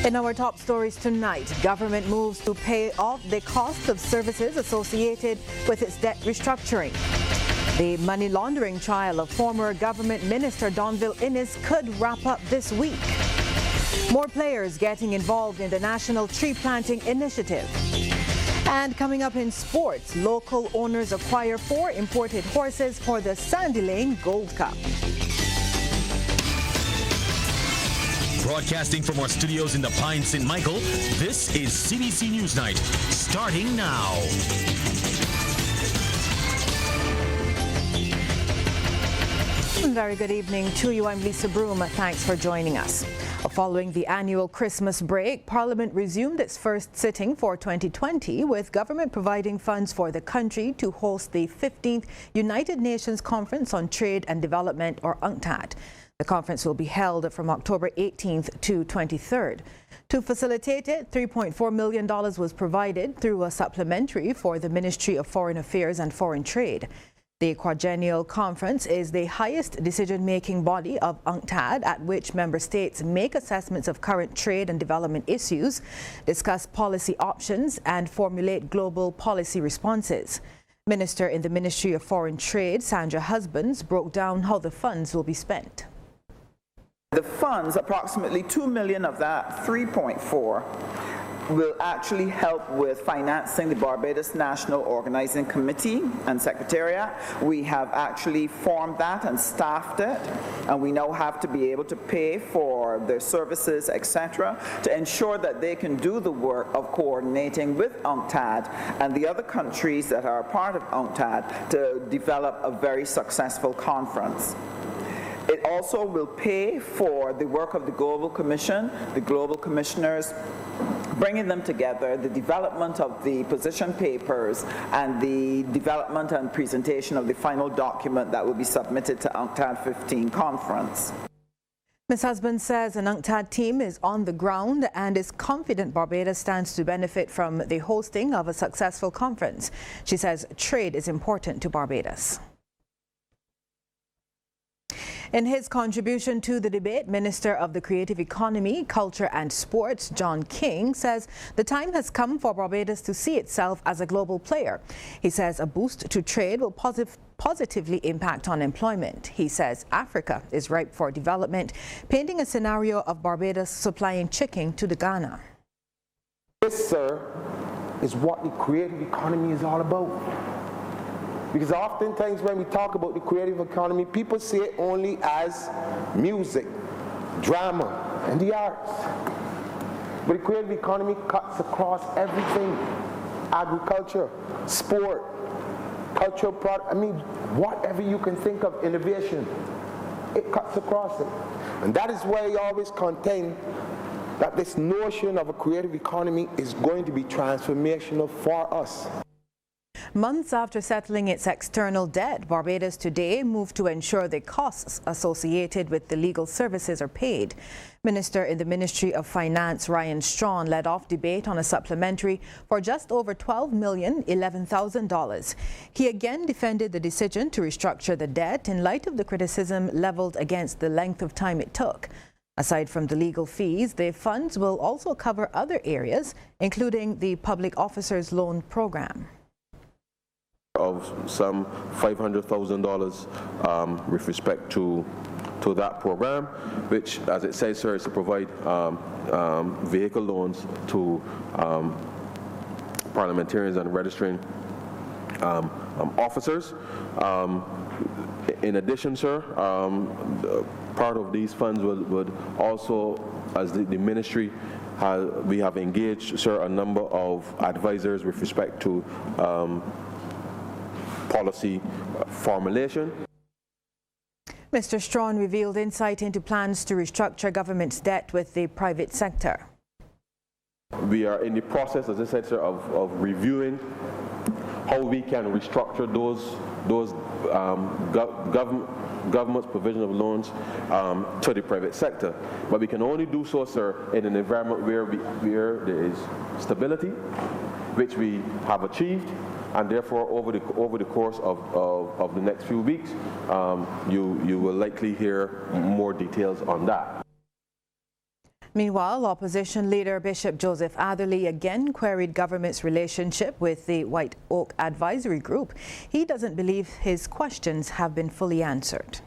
In our top stories tonight, government moves to pay off the cost of services associated with its debt restructuring. The money laundering trial of former government minister Donville Innes could wrap up this week. More players getting involved in the National Tree Planting Initiative. And coming up in sports, local owners acquire 4 imported horses for the Sandy Lane Gold Cup. Broadcasting from our studios in the Pine St. Michael, this is CBC Newsnight, starting now. Very good evening to you. I'm Lisa Broom. Thanks for joining us. Following the annual Christmas break, Parliament resumed its first sitting for 2020, with government providing funds for the country to host the 15th United Nations Conference on Trade and Development, or UNCTAD. The conference will be held from October 18th to 23rd. To facilitate it, $3.4 million was provided through a supplementary for the Ministry of Foreign Affairs and Foreign Trade. The quadrennial conference is the highest decision-making body of UNCTAD, at which member states make assessments of current trade and development issues, discuss policy options, and formulate global policy responses. Minister in the Ministry of Foreign Trade, Sandra Husbands, broke down how the funds will be spent. The funds, approximately $2 million of that, 3.4, will actually help with financing the Barbados National Organizing Committee and Secretariat. We have actually formed that and staffed it, and we now have to be able to pay for their services, etc., to ensure that they can do the work of coordinating with UNCTAD and the other countries that are a part of UNCTAD to develop a very successful conference. It also will pay for the work of the Global Commission, the Global Commissioners, bringing them together, the development of the position papers, and the development and presentation of the final document that will be submitted to UNCTAD 15 conference. Ms. Husband says an UNCTAD team is on the ground and is confident Barbados stands to benefit from the hosting of a successful conference. She says trade is important to Barbados. In his contribution to the debate, Minister of the Creative Economy, Culture and Sports, John King, says the time has come for Barbados to see itself as a global player. He says a boost to trade will positively impact on employment. He says Africa is ripe for development, painting a scenario of Barbados supplying chicken to the Ghana. This, sir, is what the creative economy is all about. Because oftentimes when we talk about the creative economy, people see it only as music, drama, and the arts. But the creative economy cuts across everything. Agriculture, sport, cultural product, whatever you can think of, innovation, it cuts across it. And that is why I always contend that this notion of a creative economy is going to be transformational for us. Months after settling its external debt, Barbados today moved to ensure the costs associated with the legal services are paid. Minister in the Ministry of Finance, Ryan Strawn, led off debate on a supplementary for just over $12,011,000. He again defended the decision to restructure the debt in light of the criticism leveled against the length of time it took. Aside from the legal fees, the funds will also cover other areas, including the Public Officers Loan Program. Of some $500,000 with respect to that program, which, as it says, sir, is to provide vehicle loans to parliamentarians and registering officers. In addition, sir, part of these funds would also, as the ministry, we have engaged, sir, a number of advisors with respect to policy formulation. Mr. Strawn revealed insight into plans to restructure government's debt with the private sector. We are in the process, as I said, sir, of reviewing how we can restructure those government's provision of loans to the private sector. But we can only do so, sir, in an environment where there is stability, which we have achieved. And therefore, over the course of the next few weeks, you will likely hear more details on that. Meanwhile, opposition leader Bishop Joseph Atherley again queried government's relationship with the White Oak Advisory Group. He doesn't believe his questions have been fully answered.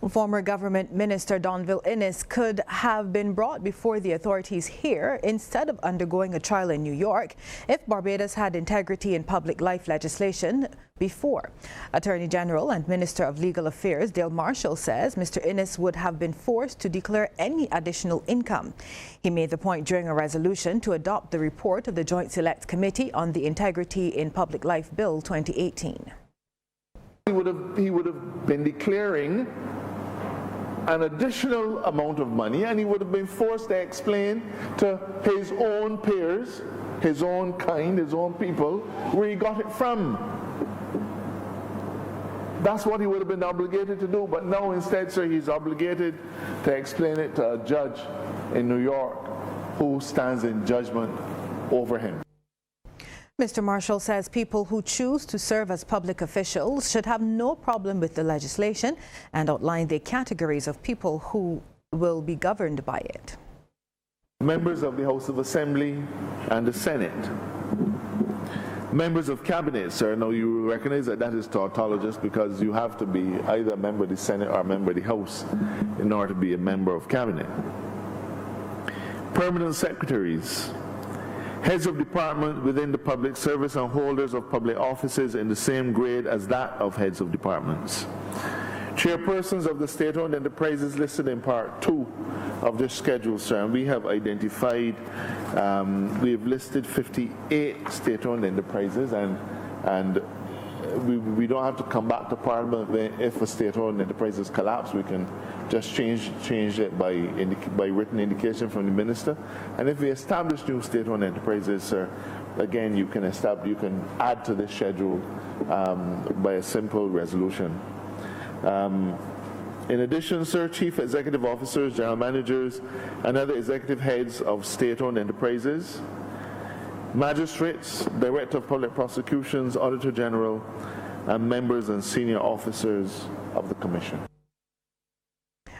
Former government minister Donville Innes could have been brought before the authorities here instead of undergoing a trial in New York if Barbados had integrity in public life legislation before. Attorney General and Minister of Legal Affairs Dale Marshall says Mr. Innes would have been forced to declare any additional income. He made the point during a resolution to adopt the report of the Joint Select Committee on the Integrity in Public Life Bill 2018. He would have been declaring an additional amount of money, and he would have been forced to explain to his own peers, his own kind, his own people, where he got it from. That's what he would have been obligated to do, but now instead, sir, he's obligated to explain it to a judge in New York who stands in judgment over him. Mr. Marshall says people who choose to serve as public officials should have no problem with the legislation and outlined the categories of people who will be governed by it. Members of the House of Assembly and the Senate. Members of Cabinet, sir. Now you recognize that that is tautologous because you have to be either a member of the Senate or a member of the House in order to be a member of Cabinet. Permanent secretaries. Heads of department within the public service and holders of public offices in the same grade as that of heads of departments. Chairpersons of the state-owned enterprises listed in Part 2 of this schedule, sir, and we have identified, we have listed 58 state-owned enterprises, and we don't have to come back to Parliament if a state-owned enterprise is collapsed. We can just change it by written indication from the minister. And if we establish new state-owned enterprises, sir, again you can add to this schedule by a simple resolution. In addition, sir, chief executive officers, general managers, and other executive heads of state-owned enterprises, magistrates, director of public prosecutions, auditor general, and members and senior officers of the commission.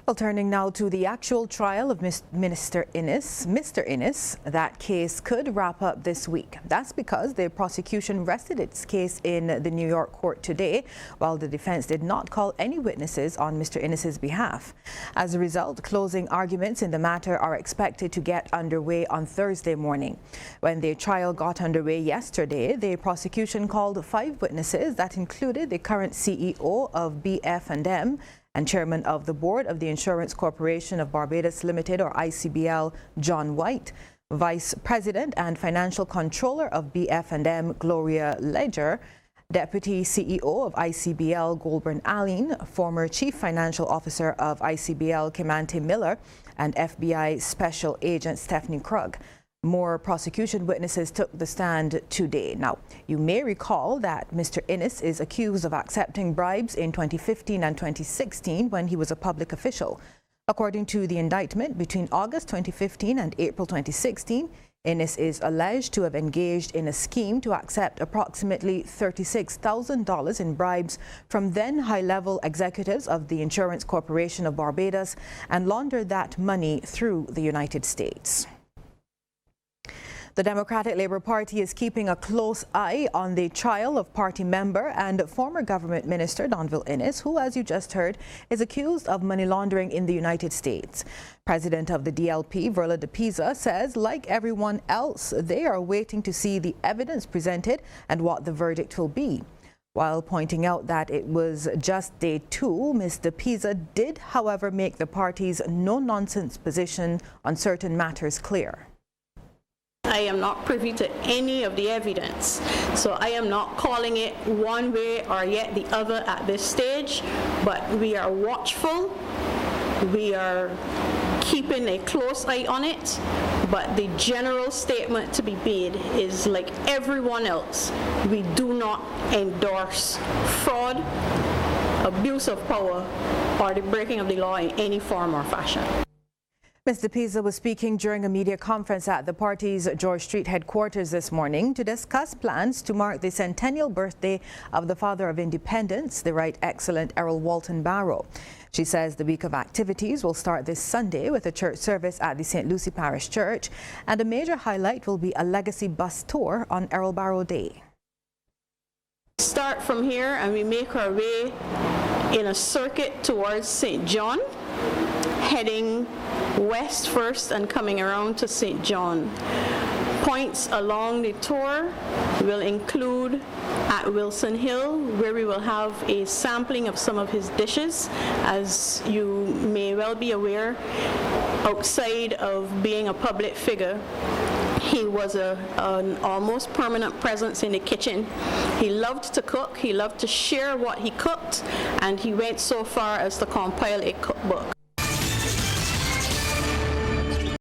Well, turning now to the actual trial of Mr. Innes, that case could wrap up this week. That's because the prosecution rested its case in the New York court today, while the defense did not call any witnesses on Mr. Innes' behalf. As a result, closing arguments in the matter are expected to get underway on Thursday morning. When the trial got underway yesterday, the prosecution called 5 witnesses that included the current CEO of BF&M, and chairman of the board of the Insurance Corporation of Barbados Limited, or ICBL, John White, vice president and financial controller of BF&M, Gloria Ledger, deputy CEO of ICBL, Goulburn Allen, former chief financial officer of ICBL, Kimante Miller, and FBI special agent Stephanie Krug. More prosecution witnesses took the stand today. Now, you may recall that Mr. Innes is accused of accepting bribes in 2015 and 2016 when he was a public official. According to the indictment, between August 2015 and April 2016, Innes is alleged to have engaged in a scheme to accept approximately $36,000 in bribes from then high-level executives of the Insurance Corporation of Barbados and laundered that money through the United States. The Democratic Labour Party is keeping a close eye on the trial of party member and former government minister Donville Innes, who, as you just heard, is accused of money laundering in the United States. President of the DLP, Verla de Pisa, says, like everyone else, they are waiting to see the evidence presented and what the verdict will be. While pointing out that it was just day 2, Ms. de Pisa did, however, make the party's no-nonsense position on certain matters clear. I am not privy to any of the evidence, so I am not calling it one way or yet the other at this stage, but we are watchful, we are keeping a close eye on it, but the general statement to be made is, like everyone else, we do not endorse fraud, abuse of power, or the breaking of the law in any form or fashion. Mr. Pisa was speaking during a media conference at the party's George Street headquarters this morning to discuss plans to mark the centennial birthday of the father of independence, the Right Excellent Errol Walton Barrow. She says the week of activities will start this Sunday with a church service at the St. Lucie Parish Church, and a major highlight will be a legacy bus tour on Errol Barrow Day. Start from here and we make our way in a circuit towards St. John, heading west first and coming around to St. John. Points along the tour will include at Wilson Hill, where we will have a sampling of some of his dishes. As you may well be aware, outside of being a public figure, he was an almost permanent presence in the kitchen. He loved to cook, he loved to share what he cooked, and he went so far as to compile a cookbook.